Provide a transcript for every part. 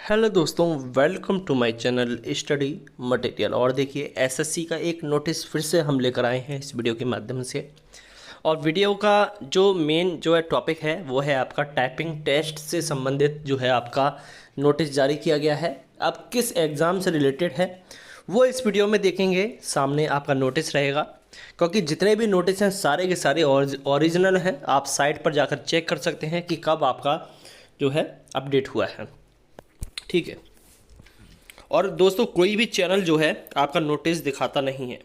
Hello दोस्तों, welcome to my channel study material. और देखिए एसएससी का एक नोटिस फिर से हम लेकर आए हैं इस वीडियो के माध्यम से। और वीडियो का जो मेन जो है टॉपिक है वो है आपका टाइपिंग टेस्ट से संबंधित जो है आपका नोटिस जारी किया गया है। अब किस एग्ज़ाम से रिलेटेड है वो इस वीडियो में देखेंगे। सामने आपका नोटिस रहेगा, क्योंकि जितने भी नोटिस हैं सारे के सारे ओरिजिनल हैं। आप साइट पर जाकर चेक कर सकते हैं कि कब आपका जो है अपडेट हुआ है, ठीक है। और दोस्तों कोई भी चैनल जो है आपका नोटिस दिखाता नहीं है।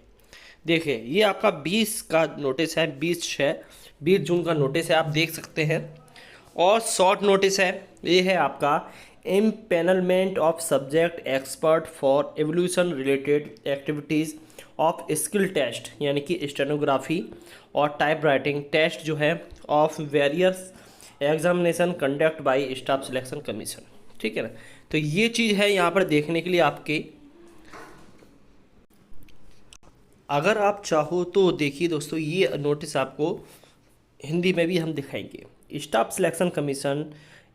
देखिए ये आपका 20 का नोटिस है, 20 जून का नोटिस है, आप देख सकते हैं। और शॉर्ट नोटिस है, ये है आपका empanelment of subject expert for evolution related activities of skill test, यानी कि स्टेनोग्राफी और टाइप राइटिंग टेस्ट जो है of various examination conduct by staff selection commission, ठीक है ना। तो ये चीज़ है यहाँ पर देखने के लिए आपके। अगर आप चाहो तो देखिए दोस्तों, ये नोटिस आपको हिंदी में भी हम दिखाएंगे। Staff selection commission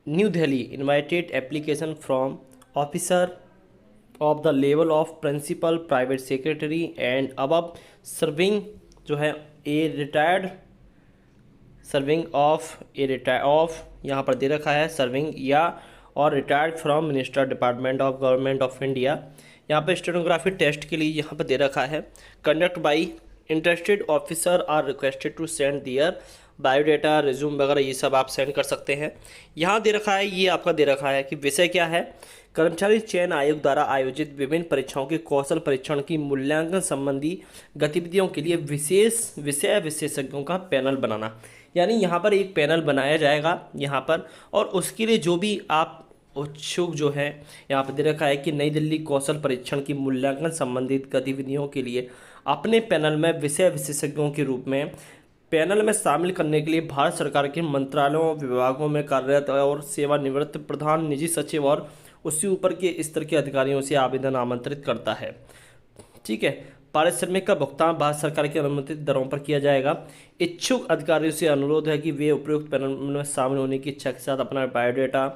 new Delhi invited application from officer of the level of principal private secretary and above serving जो है ए रिटायर्ड सर्विंग ऑफ यहाँ पर दे रखा है सर्विंग या और retired from minister department of government of India. यहाँ पर स्टेनोग्राफी टेस्ट के लिए यहाँ पर दे रखा है conduct by interested officer are requested to send their biodata resume वगैरह, ये सब आप सेंड कर सकते हैं। यहाँ दे रखा है, ये आपका दे रखा है कि विषय क्या है। कर्मचारी चयन आयोग द्वारा आयोजित विभिन्न परीक्षाओं के कौशल परीक्षण की मूल्यांकन संबंधी गतिविधियों के लिए विशेष विषय विशेषज्ञों का पैनल बनाना। यानी यहाँ पर एक पैनल बनाया जाएगा यहाँ पर, और उसके लिए जो भी आप उत्सुक जो है यहाँ पर दे रखा है कि नई दिल्ली कौशल परीक्षण की मूल्यांकन संबंधित गतिविधियों के लिए अपने पैनल में विषय विशेषज्ञों के रूप में पैनल में शामिल करने के लिए भारत सरकार के मंत्रालयों विभागों में कार्यरत और सेवानिवृत्त प्रधान निजी सचिव और उससे ऊपर के स्तर के अधिकारियों से आवेदन आमंत्रित करता है, ठीक है। पारिश्रमिक का भुगतान भारत सरकार की अनुमोदित दरों पर किया जाएगा। इच्छुक अधिकारियों से अनुरोध है कि वे उपयुक्त पैनल में शामिल होने की इच्छा के साथ अपना बायोडाटा,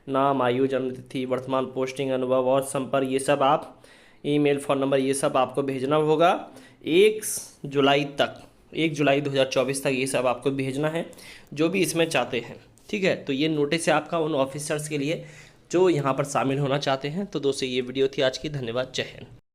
नाम, आयु, जन्मतिथि, वर्तमान पोस्टिंग, अनुभव और संपर्क, ये सब आप ईमेल, फ़ोन नंबर, ये सब आपको भेजना होगा 1 जुलाई तक, 1 जुलाई 2024 तक ये सब आपको भेजना है, जो भी इसमें चाहते हैं, ठीक है। तो ये नोटिस है आपका उन ऑफिसर्स के लिए जो यहाँ पर शामिल होना चाहते हैं। तो दोस्तों ये वीडियो थी आज की, धन्यवाद, जय हिंद।